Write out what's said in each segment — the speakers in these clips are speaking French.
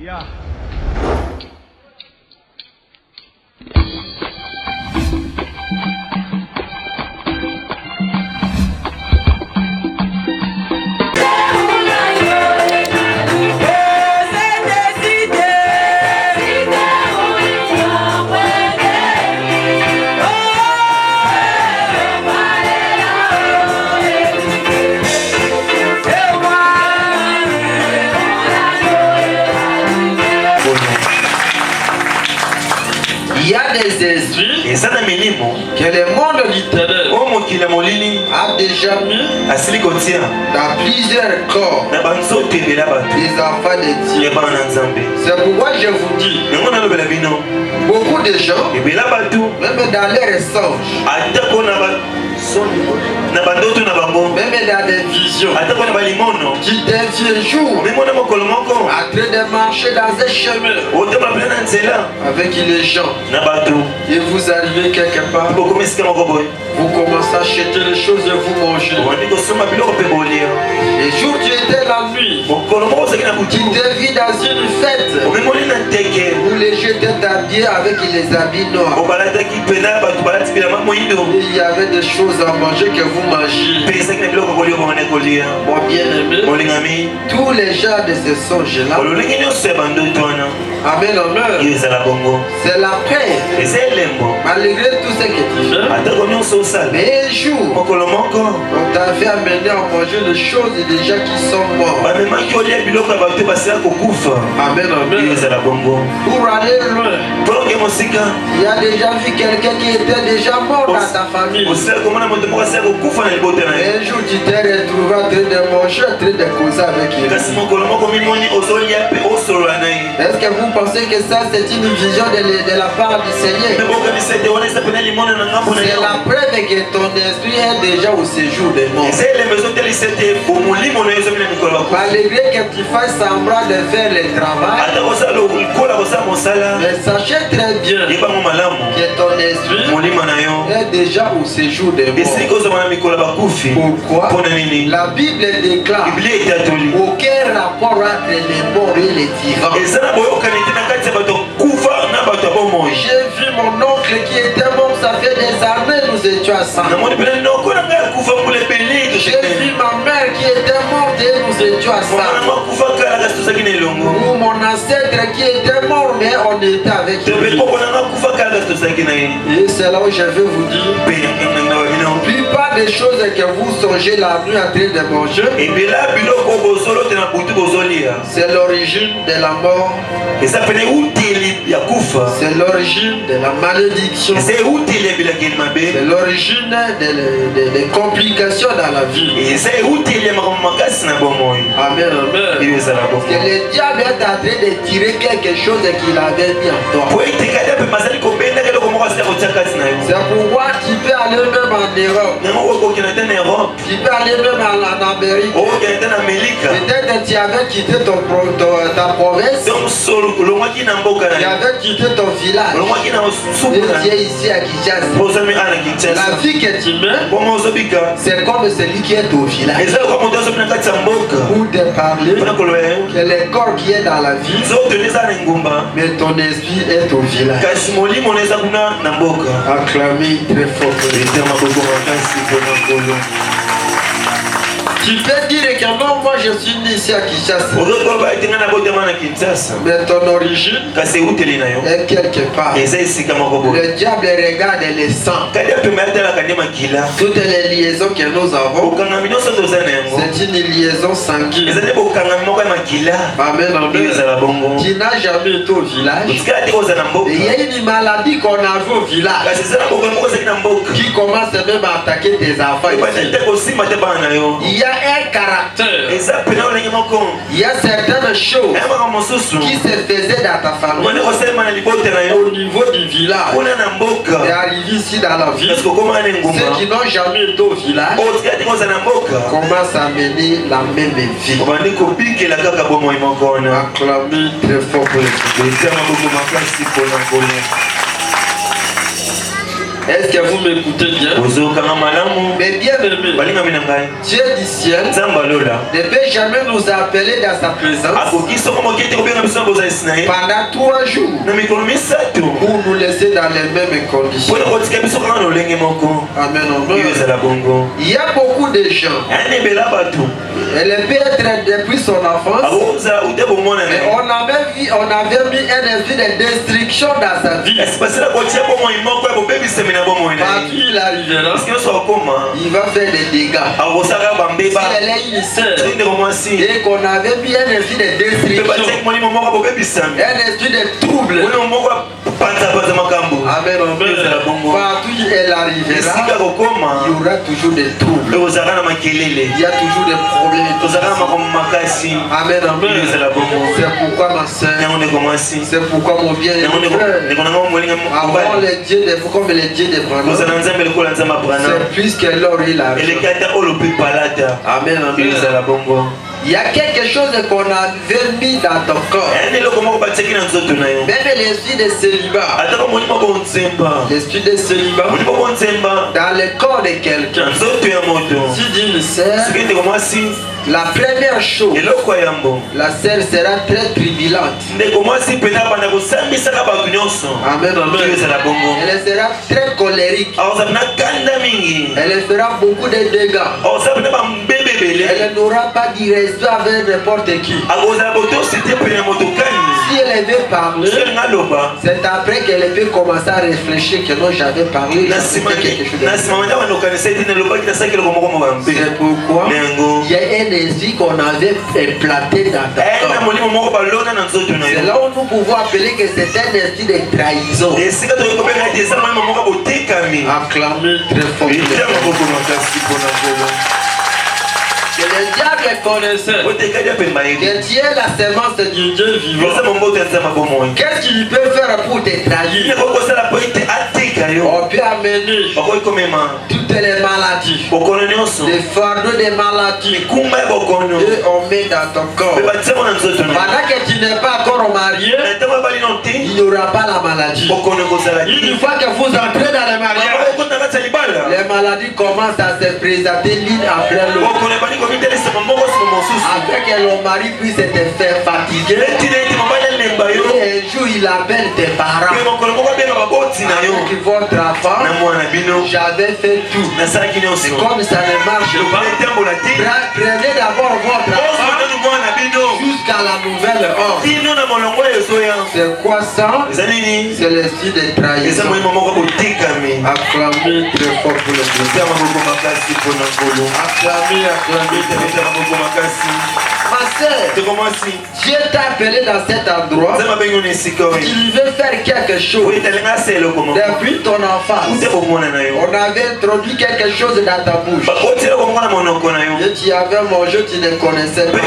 Yeah. Il y a des esprits que le monde littéraire a déjà mis dans plusieurs corps des enfants de Dieu. C'est pourquoi je vous dis, beaucoup de gens, même dans leurs songes, même dans des visions, qui deviennent un jour en train de marcher dans un chemin avec les gens. Et vous arrivez quelque part, vous commencez à acheter les choses et vous mangez. Et jour tu étais la nuit, tu te vis dans une fête où les gens étaient habillés avec les habits noirs. Et il y avait des choses à manger que vous mangez. Mon bien-aimé, tous les gens de ce songe-là, amen, amen, c'est la paix. Malgré tout ce que tu fais, mais un jour, on t'avait amené à manger les choses déjà qui sont mortes. Amen, amen. Pour aller loin, il y a déjà vu quelqu'un qui était déjà mort dans ta famille. Un jour, tu t'es retrouvé en train de manger, en train de causer avec lui. Est-ce que vous pensez que ça, c'est une vision de la part du Seigneur? C'est la preuve que ton esprit est déjà au séjour des morts. Malgré que tu fasses semblant de faire le travail, mais sachez très bien que ton esprit est déjà au séjour des morts. Pourquoi? La Bible déclare aucun rapport entre les morts et les vivants. J'ai vu mon oncle qui était mort, ça fait des années nous étions ensemble. J'ai vu ma mère qui était morte et nous étions ensemble. Ou mon ancêtre qui était mort mais on était avec lui. Et c'est là où je veux vous dire, la plupart des choses que vous songez la nuit en train de manger, c'est l'origine de la mort. C'est l'origine de la malédiction. C'est l'origine des complications dans la vie. Amen, amen. Que le diable est en train de tirer quelque chose qu'il avait mis en toi. C'est pourquoi tu peux aller même en Europe. Tu peux aller même en Amérique. Peut-être que tu avais quitté ta province. Tu avais quitté ton village. Et tu es ici à Kinshasa. La vie que tu mènes, c'est comme celui qui est au village. Pour te parler que le corps qui est dans la vie, mais ton esprit est au village. Acclamez très fort. Tu peux dire que non, moi je suis né ici à Kinshasa. Mais ton origine est quelque part. Le diable regarde les sangs. Toutes les liaisons que nous avons, c'est une liaison sanguine. Amen, amen. Tu n'as jamais été au village. Et il y a une maladie qu'on a vue au village qui commence même à attaquer tes enfants ici. Il y a un caractère. Il y a certaines choses qui se faisaient dans ta famille au niveau du village. Et arrivé ici dans la ville, ceux qui n'ont jamais été au village commencent à mener la même vie. Acclamez très fort pour les Est-ce que vous m'écoutez bien? Mais bien aimé, Dieu du ciel ne peut jamais nous appeler dans sa présence pendant 3 jours pour nous laisser dans les mêmes conditions. Amen. Il y a beaucoup de gens. Elle peut être depuis son enfance. Mais on avait mis un esprit de destruction dans sa vie. Quand il arrivera, il va faire des dégâts. Si elle est une sœur et qu'on avait mis un esprit de destruction, un esprit de trouble, amen. Partout où elle arrivera, il y aura toujours des troubles. Il y a toujours des problèmes. Amen. C'est pourquoi ma soeur, c'est pourquoi mon bien-aimé frère, avant les dieux des comme les dieux des Branham, c'est plus que l'or et l'argent. Amen. Il y a quelque chose qu'on avait mis dans ton corps. Même l'esprit de célibat. L'esprit de célibat dans le corps de quelqu'un. Si d'une sœur, la première chose, la sœur sera très tribulante. Amen. Elle sera très colérique. Elle fera beaucoup de dégâts. Elle n'aura pas d'irrespect avec n'importe qui. Si elle veut parler, c'est après qu'elle peut commencer à réfléchir que non, j'avais parlé. C'est pourquoi il y a un esprit qu'on avait implanté dans ta corps. C'est là où nous pouvons appeler que c'est un esprit de trahison. Acclamez très fort. Que le diable connaissait que tu es la semence de Dieu vivant. Qu'est-ce qu'il peut faire pour te trahir? On peut amener toutes les maladies, les fardeaux des maladies, et on met dans ton corps. Pendant que tu n'es pas encore marié, il n'y aura pas la maladie. Une fois que vous entrez dans le mariage, les maladies commencent à se présenter l'une après l'autre. Après que le mari puisse te faire fatiguer, et un jour il appelle tes parents. Avec votre enfant, j'avais fait tout. Mais comme ça ne marche pas, prenez d'abord votre enfant jusqu'à la nouvelle ordre. C'est quoi ça? C'est l'esprit de trahison. Acclamez très fort pour le Seigneur. Acclamez. Ma soeur, Dieu t'a appelé dans cet endroit. Il veut faire quelque chose. Depuis ton enfance, on avait introduit quelque chose dans ta bouche. Et tu avais mangé, tu ne connaissais pas.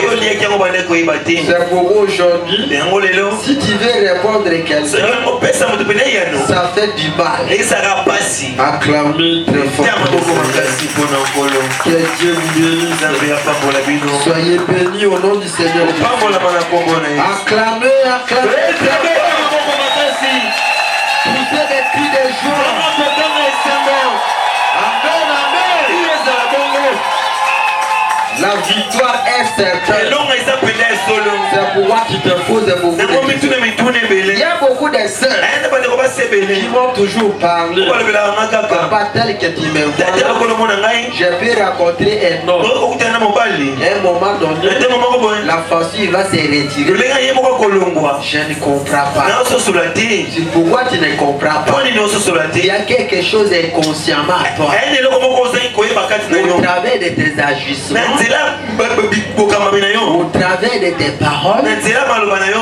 C'est pour aujourd'hui. Si tu veux répondre à quelqu'un, ça fait du mal. Acclamez très fort. Que Dieu vous bénisse. Soyez bénis au nom du Seigneur. Acclamez, acclamez. Poussez des cris de joie. Amen, amen. La victoire est certaine. C'est pourquoi tu te poses beaucoup de questions. Il y a beaucoup de sœurs qui vont toujours parler. Papa, tel que tu me vois, je peux raconter un homme. À un moment donné, la facile va se retirer. Je ne comprends pas. C'est pourquoi tu ne comprends pas. Il y a quelque chose inconsciemment à toi. Au travers de tes agissements, au travers de tes paroles,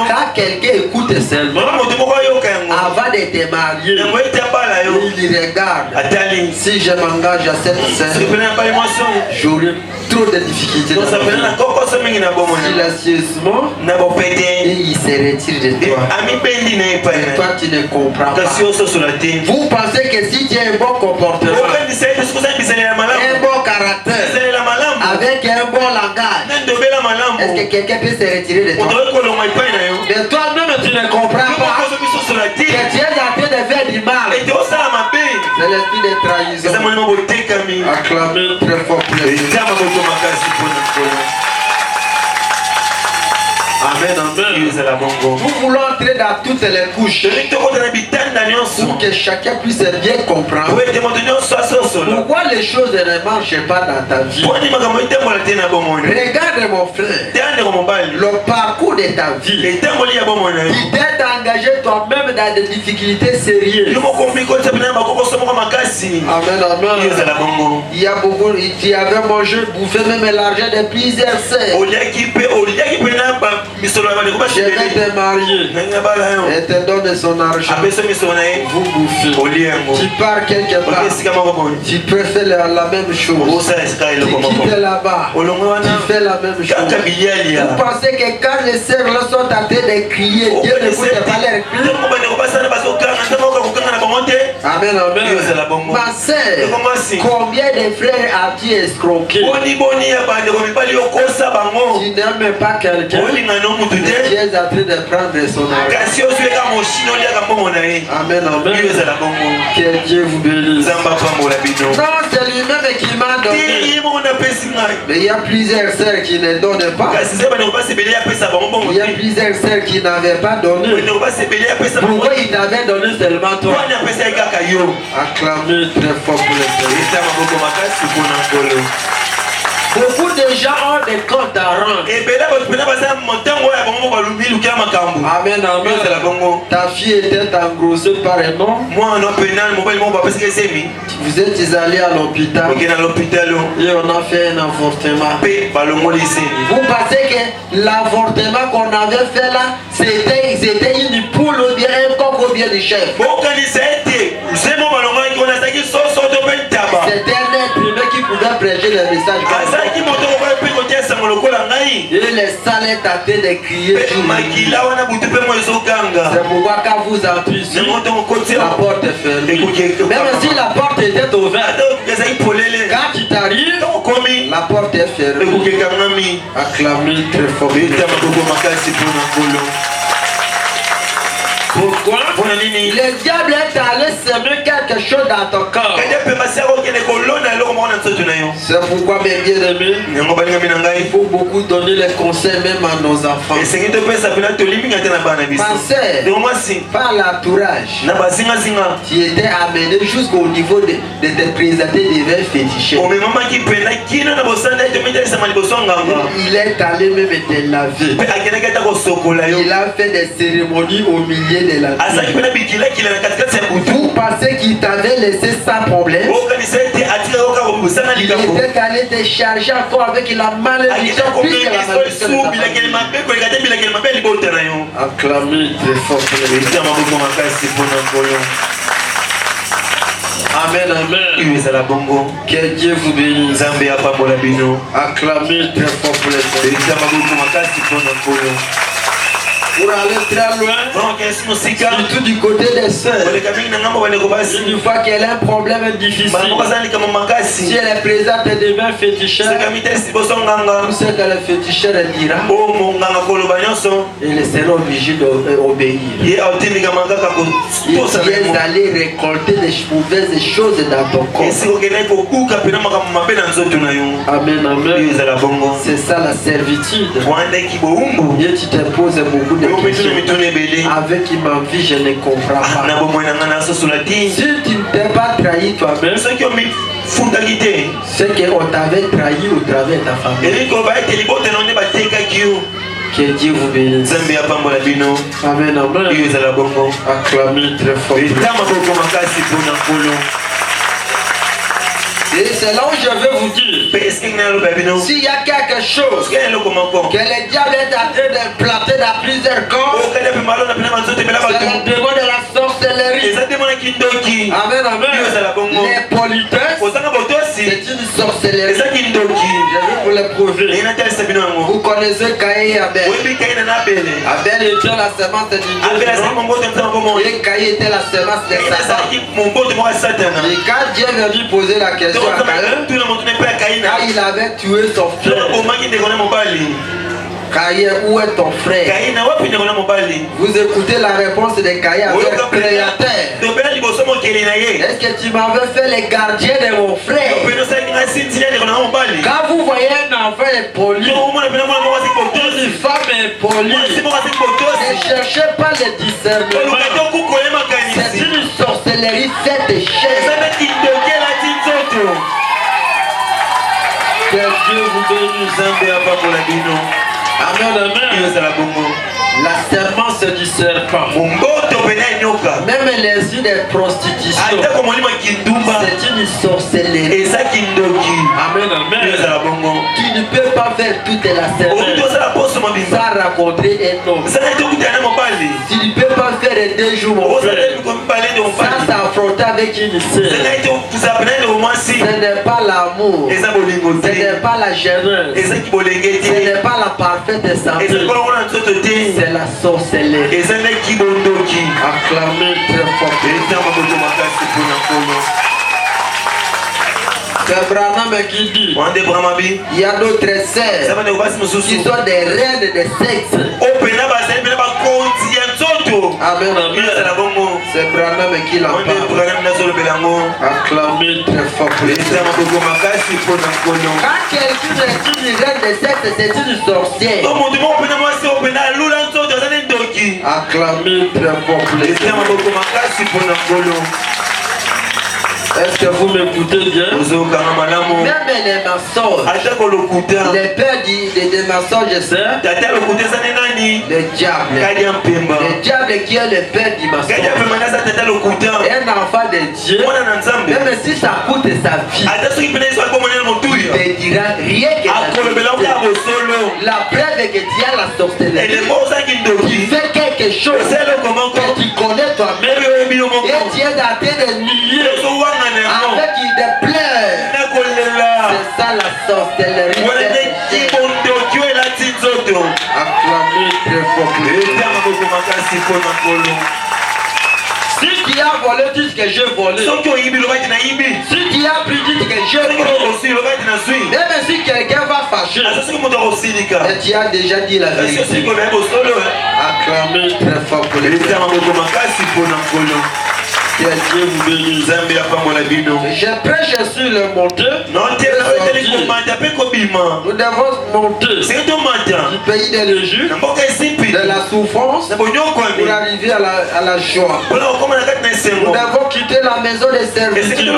quand quelqu'un écoute seulement, avant de te marier, il regarde. Si je m'engage à cette scène, j'aurai trop de difficultés. Silencieusement, et il se retire de toi. Et toi, tu ne comprends pas. Vous pensez que si tu as un bon comportement, un bon caractère, avec un bon langage, est-ce que quelqu'un peut se retirer de toi? Mais toi-même, tu ne comprends pas que tu es en train de faire du mal. C'est l'esprit trahison. Acclamez très fort pour les deux. Amen, amen. Nous voulons entrer dans toutes les couches pour que chacun puisse bien comprendre pourquoi les choses ne marchent pas dans ta vie. Regarde mon frère, le parcours de ta vie. Tu t'es engagé toi-même dans des difficultés sérieuses. Amen, amen. Il y a beaucoup, tu avais mangé, bouffé même l'argent de plusieurs sœurs. Je vais te marier et te donne son argent. Vous bouffez. Tu pars quelque part. Tu peux faire la même chose. Tu quittes là-bas. Tu fais la même chose. Vous pensez que quand les sœurs sont en train de crier, Dieu ne vous pas leur crier? Amen, amen. Ma sœur, combien de frères as-tu escroqué? Tu n'aimes pas quelqu'un. Dieu est en train de prendre son argent. Amen, amen. Que Dieu vous bénisse. Non, c'est lui-même qui m'a donné. Mais il y a plusieurs sœurs qui ne donnent pas. Il y a plusieurs sœurs qui n'avaient pas donné. Pourquoi ils t'avaient donné seulement toi? Acclamez très fort pour les sœurs. Beaucoup de gens ont des comptes à rendre. Amen, amen. Ta fille était engrossée par un homme. Vous êtes allé à l'hôpital et on a fait un avortement. Vous pensez que l'avortement qu'on avait fait là, c'était une poule ou bien un coq ou bien du chef? C'était un être humain qui pouvait prêcher le message. Et les salles étaient en train de crier. C'est pourquoi quand vous entrez ici, la porte est fermée. Même si la porte était ouverte, quand tu t'arrives, la porte est fermée. Acclamez très fort. Pourquoi? Le diable est allé semer quelque chose dans ton corps. C'est pourquoi, mes bien-aimés, il faut beaucoup donner les conseils même à nos enfants. Pensez, par l'entourage, tu étais amené jusqu'au niveau de te présenter des vins fétichés. Il est allé même te laver. Il a fait des cérémonies au milieu de la vie. Vous pensez qu'il t'avait laissé sans problème? Il était allé te charger encore avec la malédiction. Acclamez très fort. Amen, amen. Que Dieu vous bénisse. Acclamez très fort pour les pour aller très loin, surtout du côté des sœurs. Une fois qu'elle a un problème difficile, si elle est présente devant féticheur, tout ce que le féticheur dira, et les sœurs sont obligés d'obéir. Et tu es allé récolter des mauvaises choses dans ton corps. Amen, amen. C'est ça la servitude. Dieu, tu te poses beaucoup de questions. Avec qui ma vie, je ne comprends pas. Si tu ne t'es pas trahi toi-même, c'est qu'on t'avait trahi au travers de ta famille. Que Dieu vous bénisse. Amen, amen. Acclamez très fort. Et c'est là où je veux vous dire, s'il y a quelque chose que le diable est en train d'implanter dans plusieurs corps, c'est le démon de la sorcellerie. Amen, amen. Les politesses, c'est une sorcellerie. Je vais vous le prouver. Vous connaissez Caïn et Abel. Abel était la semence de Dieu. Et Caïn était la semence de Satan. Et quand Dieu vient lui poser la question, il avait tué son frère. Caïn, où est ton frère? Vous écoutez la réponse de Caïn avec créateur. Est-ce que tu m'avais fait les gardiens de mon frère? Quand vous voyez un enfant impoli, une femme impolie, ne cherchez pas le discernement. C'est une sorcellerie faite et chère. Que Dieu vous bénisse. Amen, amen. La serment se discerne. Même les yeux des prostitutions, c'est une sorcellerie. Amen, amen. Tu ne peux pas faire toute la semaine sans rencontrer un homme. Tu ne peux pas faire 2 jours mon frère sans s'affronter avec une sœur. Ce n'est pas l'amour, ce n'est pas la gênance, ce n'est pas la parfaite santé. C'est la sorcellerie. Acclamez très fort. C'est Branham qui dit, il y a d'autres sœurs qui sont des reines de sexe. Amen, amen. C'est Branham qui l'en parle. Acclamez très fort. Quand quelqu'un est une reine de sexe, c'est une sorcière. Acclamez très fort. Est-ce que vous m'écoutez bien? Même les maçons, les pères des maçons, je sais, le diable. Le diable qui est le père du maçon. Un enfant de Dieu, même si ça coûte sa vie, il ne dira rien que la preuve est que tu as la sorcellerie. Tu fais quelque chose que tu connais toi-même et tu es en train de nier avec des pleurs. C'est ça la sorcellerie. Acclamez très fort. Si tu as volé, dis que j'ai volé. Si tu as pris, dis que j'ai pris. Même si quelqu'un va fâcher, et tu as déjà dit la vérité. Acclamez très fort pour les que Dieu vous bénisse. Je prêche sur le monteur. Nous devons monter du pays de l'Égypte, de la souffrance, pour arriver à la joie. Nous devons quitter la maison de servitude.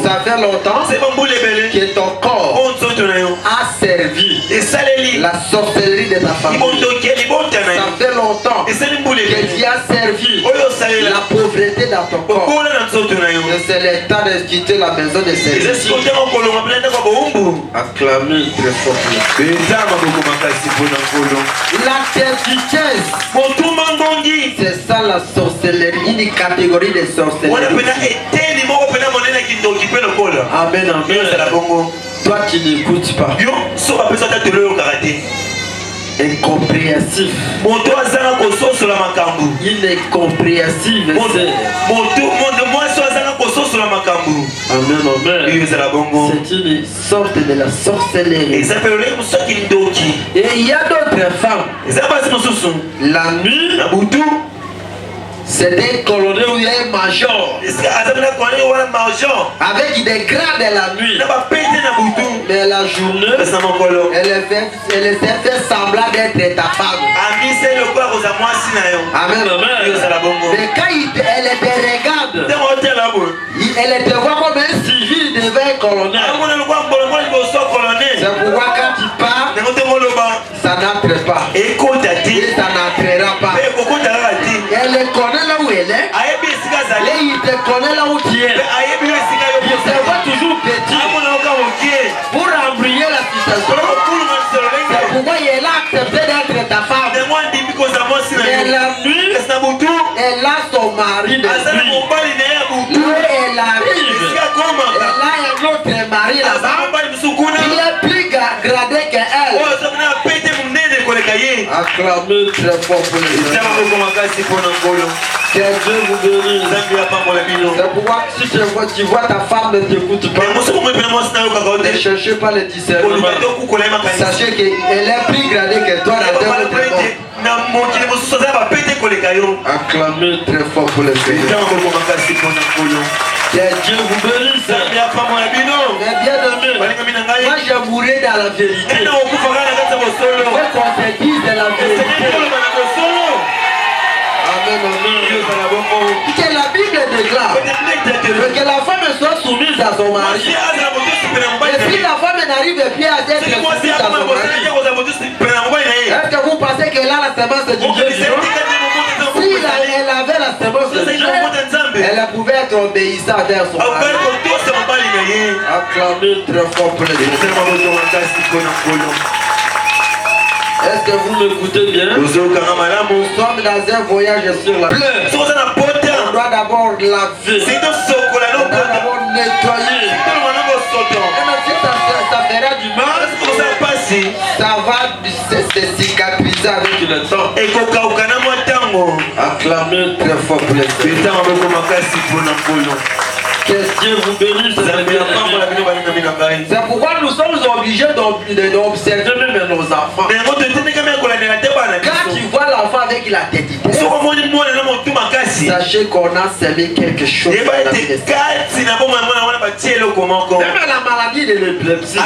Ça fait longtemps que ton corps a servi la sorcellerie de ta famille. Ça fait longtemps que tu as servi la pauvreté dans ton corps. C'est le temps de quitter la maison de servitude. Acclamez très fort. La tertitesse, c'est ça la sorcellerie, une catégorie de sorcellerie. Amen, amen. Toi qui n'écoutes pas, incompréhensif. Il est compréhensif. Amen, amen. C'est une sorte de la sorcellerie. Et il y a d'autres femmes. La nuit, c'est des colonels où il y a un major avec des grades de la nuit. Mais la journée, elle fait semblant d'être ta femme. Amen, amen. Mais quand elle te regarde, elle te voit comme un civil devant un colonel. C'est pourquoi quand tu pars, ça n'entre pas. Et ça n'entrera pas. Elle connaît là où elle est. Et il te connaît là où tu es. Il te voit toujours petit. Pour embrayer la situation, c'est pourquoi il a accepté d'être ta femme. Mais la nuit, elle a son mari de nuit. Là elle arrive, elle a un autre mari là-bas qui est plus gradé qu'elle. Acclamez très fort pour les gens. Que Dieu vous bénisse. C'est pourquoi si tu vois ta femme ne t'écoute pas, ne cherchez pas le discernement. Sachez qu'elle est plus gradée que toi dans le monde. Acclamez très fort pour le Seigneur. Que Dieu vous bénisse. Mais bien aimé, moi j'aimerais dans la vérité. Je veux qu'on te dise de la vérité. Amen, amen. Que la Bible déclare que la femme soit soumise à son mari. Et si la femme n'arrive plus à être soumise à son mari, est-ce que vous pensez qu'elle a la semence de Dieu? Si elle avait la semence de Dieu, elle pouvait être obéissante vers son mari. Acclamez très fort pour le Seigneur. Est-ce que vous m'écoutez bien? Nous sommes dans un voyage sur la terre. On doit d'abord laver. On doit d'abord nettoyer. Si ça fera du mal, ça va se cicatriser avec le temps. Acclamez très fort pour le Seigneur. Que Dieu vous bénisse. C'est pourquoi nous sommes obligés d'observer même nos enfants. Quand tu vois l'enfant avec la tétité, sachez qu'on a semé quelque chose. Même la maladie de l'épilepsie,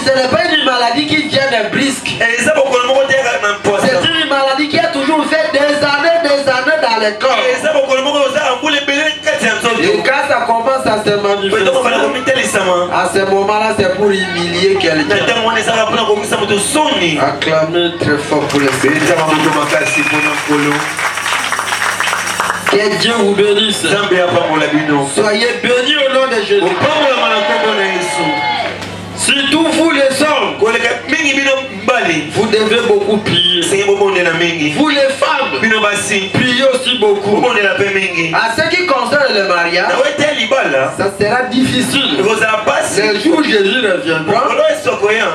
ce n'est pas une maladie qui vient de brisque. C'est une maladie qui a toujours fait des années dans le corps. Et quand ça commence à se manifester, à ce moment-là, c'est pour humilier quelqu'un. Acclamez très fort pour le Seigneur. Que Dieu vous bénisse. Soyez bénis au nom de Jésus. Surtout vous les hommes, vous devez beaucoup prier. Vous les femmes, priez aussi beaucoup. À ce qui concerne le mariage, ça sera difficile. Le jour où Jésus reviendra,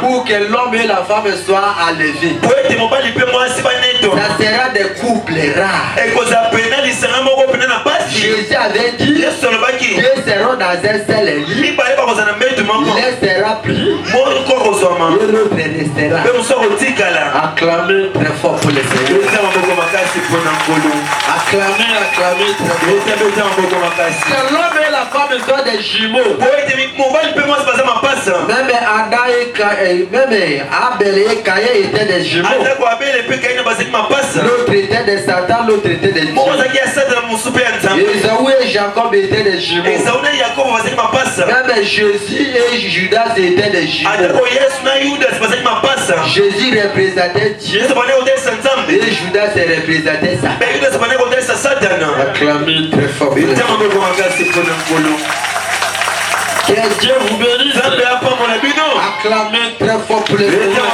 pour que l'homme et la femme soient enlevés, ça sera des couples rares. Jésus avait dit, ils seront dans un seul lit, il les sera pris. Et l'autre restera. Acclamez très fort pour le Seigneur. Acclamez très fort. Que l'homme et la femme soient des jumeaux. Même Abel et Caïn étaient des jumeaux. L'autre était de Satan, l'autre était de Dieu. Esaü et Jacob étaient des jumeaux. Même Jésus et Judas étaient des jumeaux. Jésus représentait Dieu et Judas représentait Satan. Acclamez très fort. Que Dieu vous bénisse. Acclamez très fort pour les Seigneur.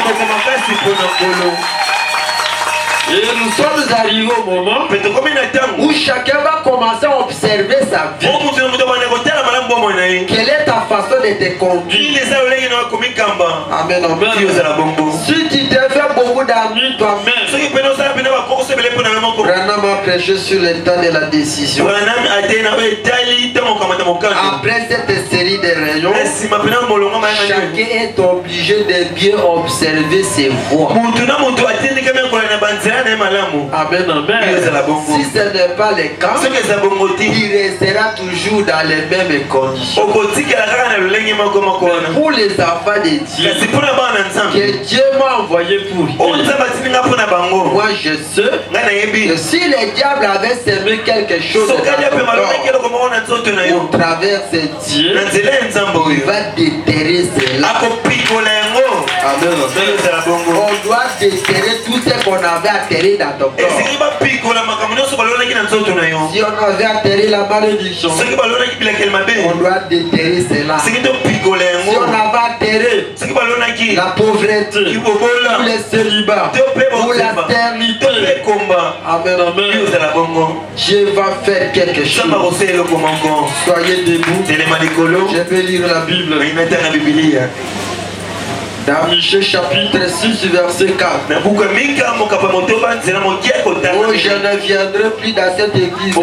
Et nous sommes arrivés au moment où chacun va commencer à observer sa vie. Quelle est ta façon de te conduire? Amen, amen. Si tu te fais beaucoup d'amis toi-même, Branham a prêché sur le temps de la décision. Après cette série de réunions, chacun est obligé de bien observer ses voies. Amen, amen. Si ce n'est pas le cas, il restera toujours dans les mêmes conditions. Pour les enfants de Dieu, que Dieu m'a envoyé pour eux, moi je sais que si le diable avait semé quelque chose au travers de Dieu, il va déterrer cela. Amen. On doit déterrer tout ce qu'on avait atterri dans ton corps. Si on avait atterri la malédiction, on doit déterrer cela. Si on avait atterri la pauvreté, ou le célibat, ou la stérilité, amen, amen, Dieu va faire quelque chose. Soyez debout. Je vais lire la Bible. Dans Michée chapitre 6 verset 4. Oh, je ne viendrai plus dans cette église.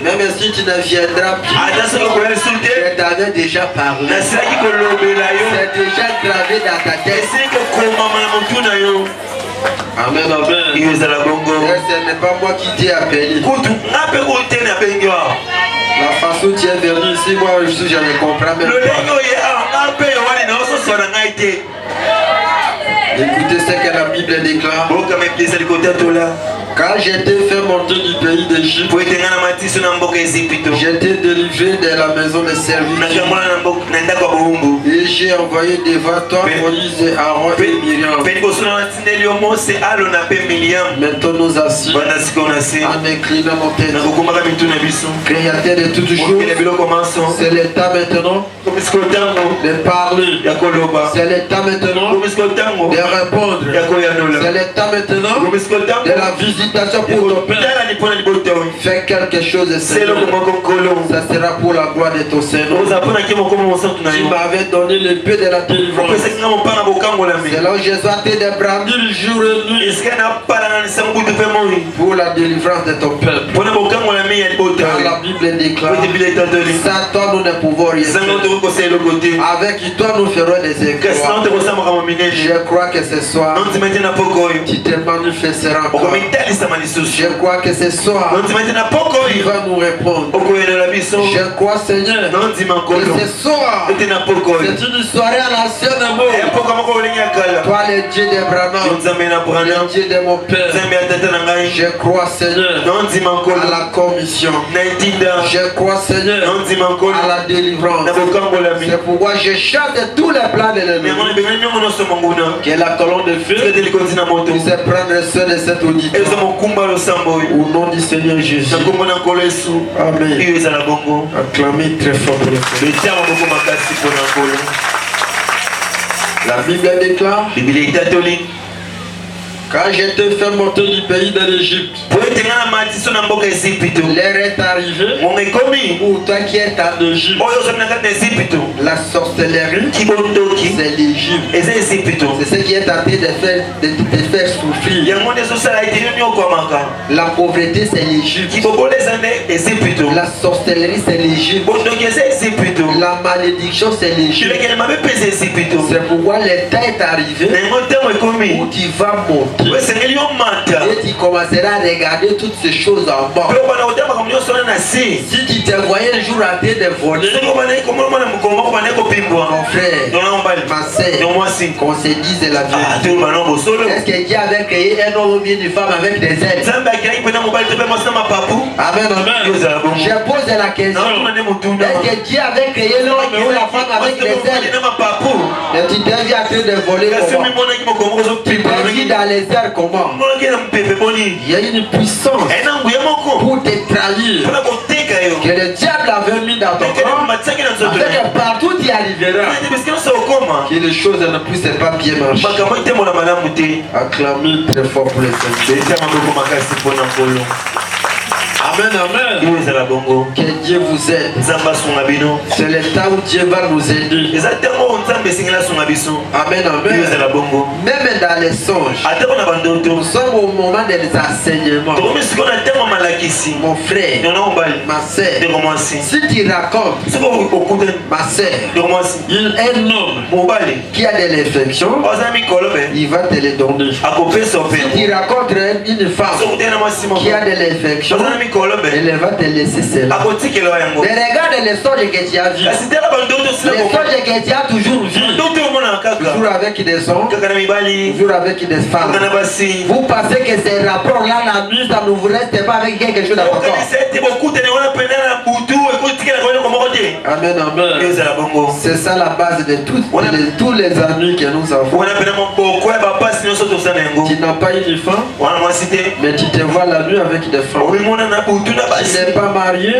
Même si tu ne viendras plus, je t'avais déjà parlé. C'est déjà gravé dans ta tête. Amen, amen. Iyo za la bongo. Ce n'est pas moi qui t'ai appelé. Kutu ngape kote na bengi wa. La façon tu es venu ici, moi je ne comprends même pas. Le lengo ya ngape wali na oso sona ngaite. Écoutez ce que la Bible déclare. Boka me piesa likota tola. Quand j'étais fait monter du pays d'Égypte, j'étais délivré de la maison de service. Et j'ai envoyé devant toi Moïse et Aaron et Myriam. Maintenant nous assis en inclinant nos têtes. Créateur de toutes choses, c'est l'état maintenant de parler. C'est l'état maintenant de répondre. C'est l'état maintenant de la visite. Pour ton Père, fais quelque chose de Seigneur. Ça sera pour la gloire de ton Seigneur. Tu m'avais donné le peu de la délivrance. C'est là où Jésus a été débranché le jour et nuit pour la délivrance de ton peuple. Car la Bible déclare, sans toi nous ne pouvons rien faire. Avec toi nous ferons des exploits. Je crois que ce soir tu te manifesteras encore. Je crois que ce soir tu vas nous répondre. Je crois Seigneur que ce soir c'est une soirée à l'ancienne mot. Toi le Dieu d'Abraham, le Dieu de mon Père. Je crois Seigneur à la commission. Je crois Seigneur à la délivrance. C'est pourquoi je chante tous les plans de l'ennemi. Que la colonne de feu puisse prendre ceux de cet auditeur. Au nom du Seigneur Jésus. Amen. Acclamez très fort pour le Seigneur. La Bible déclare, quand j'étais fait monter du pays de l'Égypte, l'heure est arrivée où toi qui es en Égypte, la sorcellerie, c'est l'Égypte. C'est ce qui est en train de faire souffrir. La pauvreté, c'est l'Égypte. La sorcellerie, c'est l'Égypte. La malédiction, c'est l'Égypte. C'est pourquoi le temps est arrivé où tu vas monter. Et tu commenceras à regarder toutes ces choses en bas. Si tu te voyais un jour en train de voler, mon frère, ma soeur, qu'on se dise la vérité. Est-ce que Dieu avait créé un homme ou bien une femme avec des ailes? Amen, amen. Je pose la question. Est-ce que Dieu avait créé l'homme ou la femme avec des ailes? Et tu deviens en train de voler comment? Tu dévis dans les airs comment? Il y a une puissance pour te trahir que le diable avait mis dans ton corps, afin que partout tu y arriveras, que les choses ne puissent pas bien marcher. Acclamez très fort pour le Seigneur. Amen, amen. Que Dieu vous aide. C'est le temps où Dieu va nous aider. Amen, amen. Même dans les songes, nous sommes au moment des enseignements. Mon frère, ma soeur, si tu racontes, ma soeur, un homme qui a de l'infection, il va te le donner. Si tu racontes une femme qui a de l'infection, elle va te laisser cela. Mais regarde les songes que tu as vus. Les songes que tu as toujours vus. Toujours avec des hommes, toujours avec des femmes. Vous pensez que ces rapports-là, la nuit, ça ne vous reste pas avec quelque chose d'important. Amen, amen. C'est ça la base de tous les ennuis que nous avons. Tu n'as pas une femme, mais tu te vois la nuit avec des femmes. Tu n'es pas marié,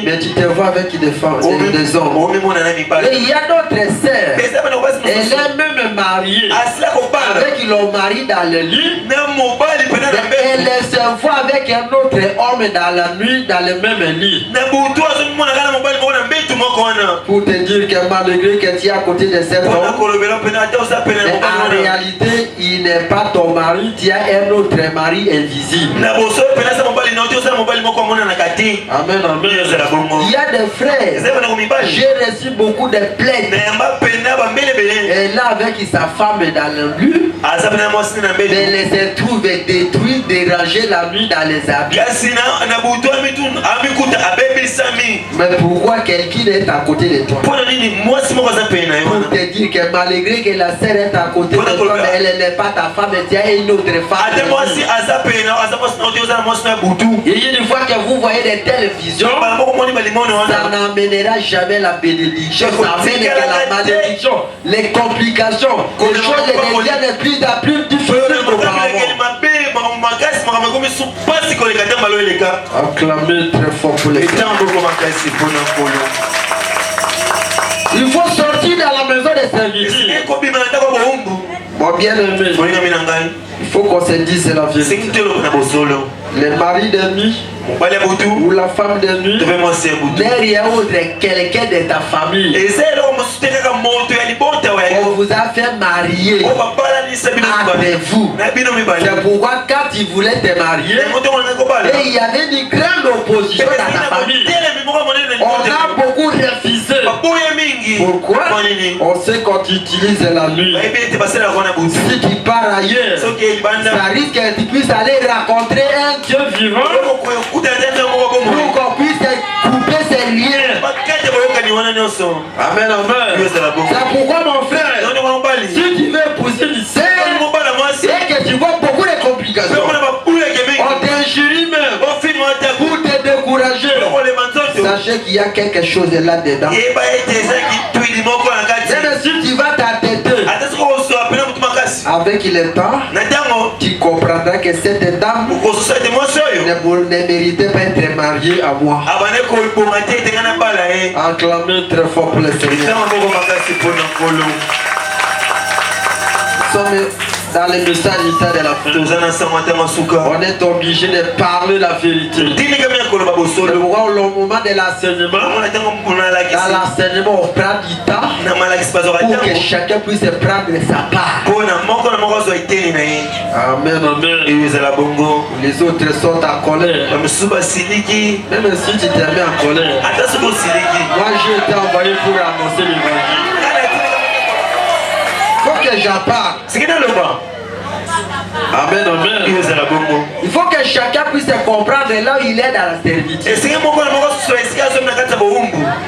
mais tu te vois avec des femmes, des hommes. Et il y a d'autres sœurs, elle est même mariée avec leur mari dans le lit. Elle se voit avec un autre homme dans la nuit, dans le même lit. Pour te dire que malgré que tu es à côté de cet homme, en réalité, il n'est pas ton mari, tu as un autre mari invisible. Amen, amen. Il y a des frères, j'ai reçu beaucoup de plaintes. est là avec sa femme dans le lieu, mais les trouve détruits, dérangés la nuit dans les habits. Mais pourquoi quelqu'un est à côté de toi? Pour te dire que malgré que la sœur est à côté de toi, mais elle n'est pas ta femme, tu as une autre femme. Et une fois que vous voyez des telles visions, ça n'amènera jamais la bénédiction, ça amènera la malédiction, les complications, les choses deviennent de plus en plus difficiles qu'auparavant. Acclamez très fort pour les gars. Il faut sortir de la maison des serviteurs. Bon, bien aimé, il faut qu'on se dise la vérité. Les maris de nuit ou la femme de nuit n'est rien autre quelqu'un de ta famille. On vous a fait marier avec vous. C'est pourquoi quand il voulait te marier, et il y avait une grande opposition dans ta famille. On a beaucoup refusé. Pourquoi? On sait quand tu utilises la nuit. Si tu pars ailleurs, ça risque que tu puisses aller rencontrer un Dieu vivant pour qu'on puisse couper ses liens. Amen, amen. C'est pourquoi mon frère, si tu veux épouser une sœur et que tu vois beaucoup de complications, on t'injurie même pour te décourager. Sachez qu'il y a quelque chose là-dedans. Même si tu vas t'entêter avec le temps, tu comprendras que cette dame ne méritait pas être mariée à moi. Acclamez très fort pour le Seigneur. Nous sommes dans le message de la fin. On est obligé de parler la vérité. Au moment de l'enseignement, dans l'enseignement, on prend du temps pour que chacun puisse prendre sa part. Amen, amen. Les autres sont en colère. Même si tu te mets en colère, moi j'ai été envoyé pour annoncer l'évangile. Il faut que j'en parle. Amen, amen. Il faut que chacun puisse comprendre là où il est dans la servitude.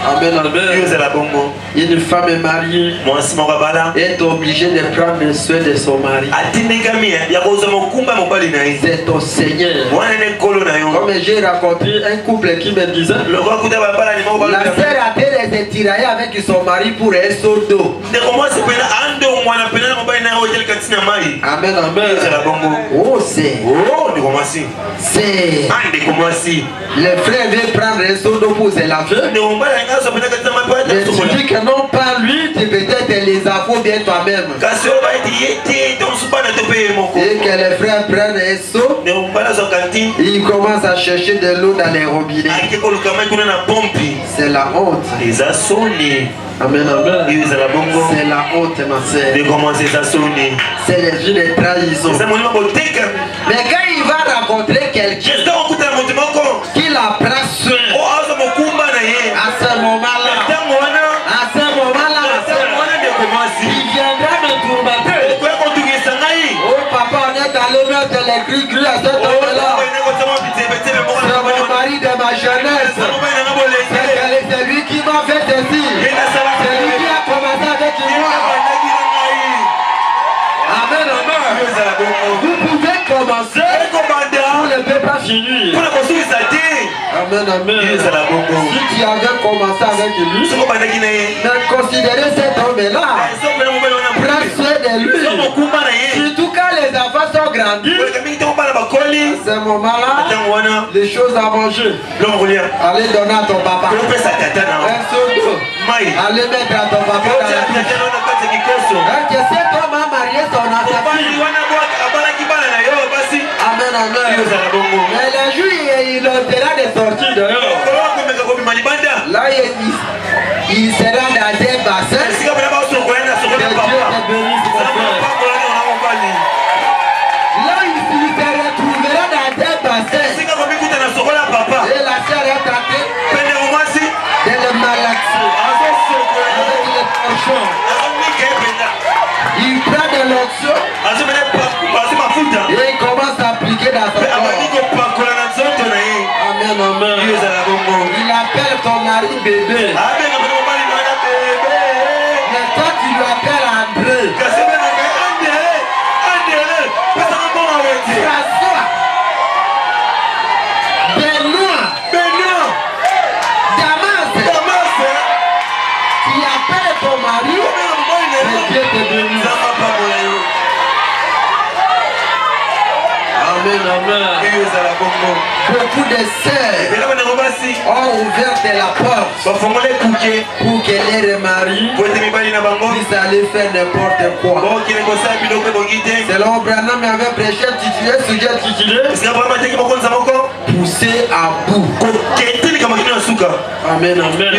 Amen, amen. Une femme mariée est obligée de prendre soin de son mari. C'est ton Seigneur. Comme j'ai raconté un couple qui me disait, la sœur a été tiraillée avec son mari pour un seau d'eau. Amen, amen. Oh, c'est. C'est. Le frère veut prendre un seau d'eau pour se laver. Mais tu dis que non, pas lui, tu peut-être les avaux bien toi-même. Et que le frère prenne un seau, il commence à chercher de l'eau dans les robinets. C'est la honte. Amen, amen. C'est la honte, ma sœur. C'est les yeux de trahison. Mais quand il va rencontrer quelqu'un qui la prend soin, à ce moment-là, il viendra me tourmenter. Oh papa, on est allé mettre les gris à cet homme-là. C'est mon mari de ma jeunesse. C'est lui qui m'a fait ceci. C'est lui qui a commencé avec moi. Amen, amen. Vous pouvez commencer, vous ne pouvez pas finir. Amen, amen. Si tu avais commencé avec lui, mais considérez cet homme-là, prends soin de lui. Surtout quand les enfants sont grandis, à ce moment-là, les choses à manger. Allez donner à ton papa. Un seau d'eau. Allez mettre à ton papa dans la bouche. Que cet homme a marié son enfant. Amen, amen. Mais le jour il aura de sortir dehors. Là il sera dans un bassin. Que Dieu te bénisse, mon frère. Là il se retrouvera dans un bassin. Et la sœur est traitée de le malaxer avec les torchons. bébé. Mais toi tu lui appelles André. François. Benoît. Damas. Tu appelles ton mari. Mais Dieu te bénisse. Amen, amen. Beaucoup de sœurs ont ouvert de la porte pour que les maris puissent aller faire n'importe quoi. Selon Branham avait prêché sujet titulé pousser à bout. Amen, amen.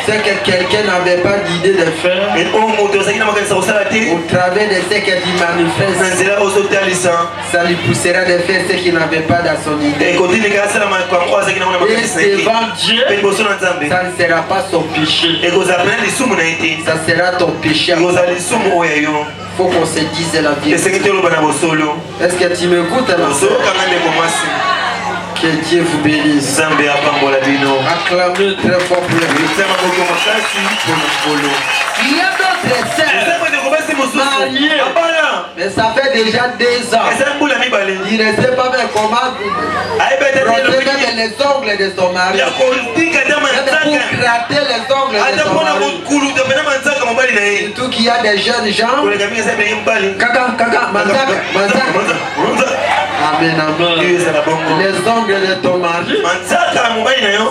C'est que quelqu'un n'avait pas d'idée de faire au travers de ce que tu manifestes. Ça lui poussera de faire ce qu'il n'avait pas dans son idée. Et devant Dieu, ça ne sera pas son péché. Ça sera ton péché. Il faut qu'on se dise la vérité. Est-ce que tu m'écoutes là? Que Dieu vous bénisse. Acclamez très fort pour le il y a d'autres sœurs mariées, mais ça fait déjà 2 ans. Il ne sait pas même comment brosser même les ongles de son mari. Même pour gratter les ongles de son mari. Surtout qu'il y a des jeunes gens. Amen, amen. Les ongles de ton mari,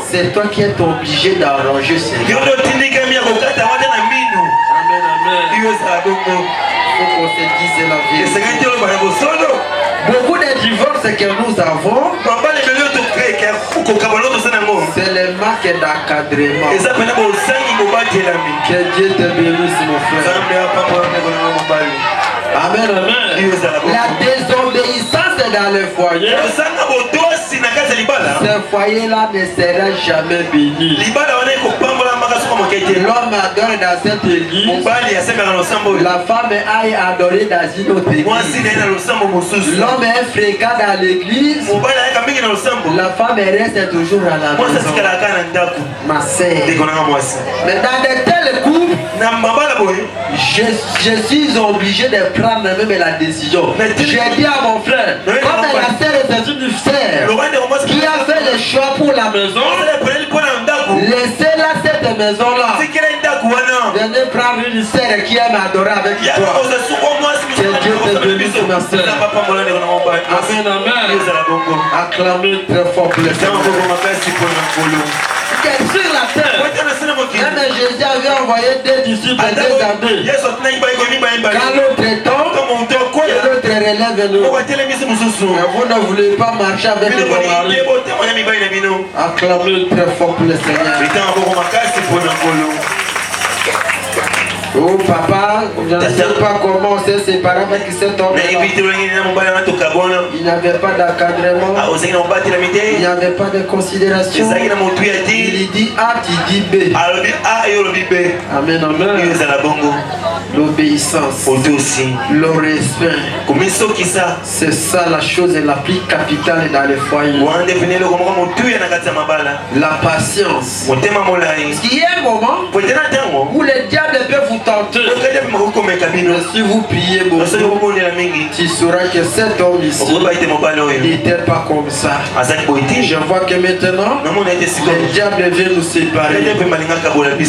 c'est toi qui es obligé d'arranger ces gens. Amen, amen. Il faut qu'on se dise la vérité. Beaucoup de divorces que nous avons, c'est les marques d'encadrement. Que Dieu te bénisse, mon frère. Amen, amen. La désobéissance dans le foyer, ce foyer-là ne sera jamais béni. L'homme adore dans cette église, la femme aille adorer dans une autre église. L'homme est fréquent dans l'église, la femme reste toujours à la maison. Ma sœur, mais dans de tels couples, je suis obligé de prendre même la décision. J'ai dit à mon frère, comme la sœur est une sœur qui a fait le choix pour la maison, laissez-la cette maison-là. Venez prendre une sœur qui aime adorer avec toi. Que Dieu te bénisse, ma sœur. Amen, amen. Acclamez très fort pour le Seigneur. Sur la terre, même Jésus avait envoyé 2 disciples, 2 amis. Quand l'autre tombe, l'autre relève nous. Mais vous ne voulez pas marcher avec vos maris. Acclamez très fort pour le Seigneur. Oh papa, je ne sais pas comment on s'est séparé avec cet homme. Il n'avait pas d'encadrement. Il n'y avait pas de considération. Il dit A, tu dis B. Amen, amen. L'obéissance, le respect, c'est ça la chose la plus capitale dans le foyer. La patience. Il y a un moment où le diable peut vous tenter. Si vous priez beaucoup, tu sauras que cet homme ici n'était pas comme ça. Je vois que maintenant, le diable vient nous séparer. Et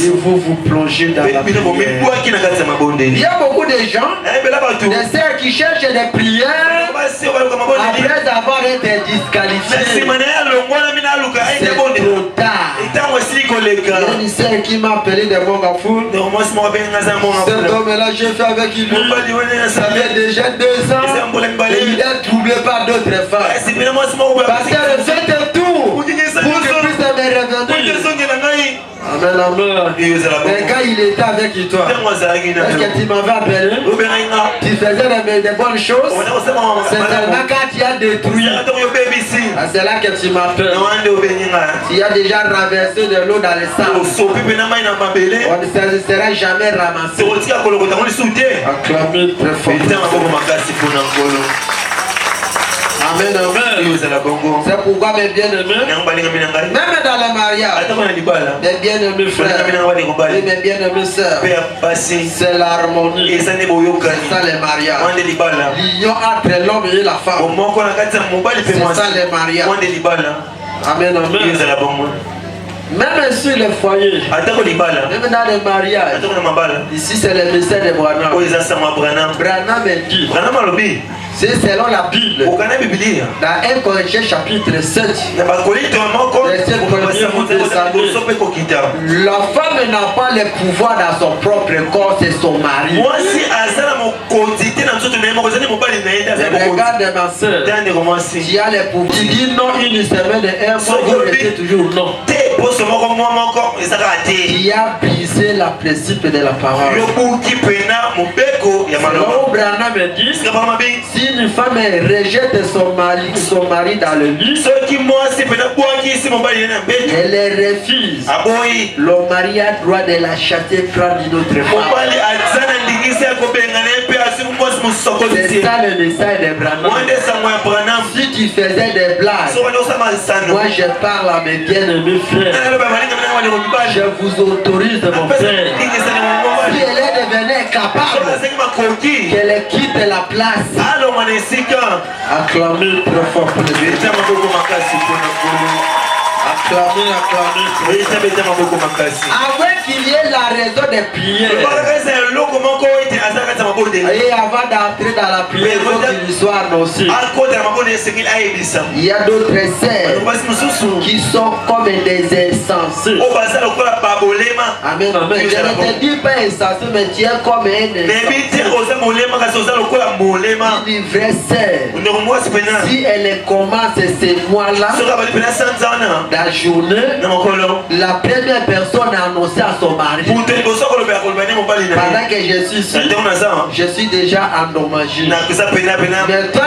vous vous plongez dans la prière. Il y a beaucoup de gens, des sœurs qui cherchent des prières après avoir été disqualifiés. C'est trop tard. Il y a une sœur qui m'a appelé de Montgafour. Cet homme-là, j'ai fait avec lui. Ça fait déjà 2 ans. Et il est troublé par d'autres femmes. Parce qu'elle fait un tour pour qu'il puisse me revenir. Amen, amen. Mais quand il était avec toi, est-ce que tu m'avais appelé? Tu faisais des bonnes choses. C'est seulement quand tu as détruit. C'est là que tu m'appelles. Tu as déjà renversé de l'eau dans le sang. On ne sera jamais ramassé. Acclamez très fort. Amen, amen. C'est pourquoi mes bien-aimés, même dans les mariages, mes bien-aimés frères et mes bien-aimés sœurs, c'est l'harmonie. C'est ça les mariages. L'union entre l'homme et la femme. C'est ça les mariages. Amen, amen. Même sur les foyers, même dans les mariages, ici c'est le message de Branham. Branham dit, c'est selon la Bible, dans 1 Corinthiens chapitre 7, la femme n'a pas le pouvoir dans son propre corps, c'est son mari. Regarde ma soeur, tu as le pouvoir. Tu dis non une semaine et un mois, vous restez toujours non. Qui a brisé le principe de la parole. Si une femme rejette son mari dans le lit, elle refuse, le mari a droit de la chasser, prendre une autre femme. C'est ça le message de Branham. Si tu faisais des blagues, moi je parle à mes bien-aimés frères. Je vous autorise, mon frère. Si elle est devenue capable, qu'elle quitte la place. Acclamez très fort pour le Dieu. Acclamez. Avant qu'il y ait la raison de prier. Et avant d'entrer dans la prière, il faut qu'il soit annoncé. Il y a d'autres sœurs qui sont comme des insensés. Amen, amen. Je ne te dis pas insensé, mais tu es comme un une vraie sœur. Si elle commence ces mois-là, la journée, la première personne a annoncé à son mari. Pendant que je suis ici, je suis déjà endommagé.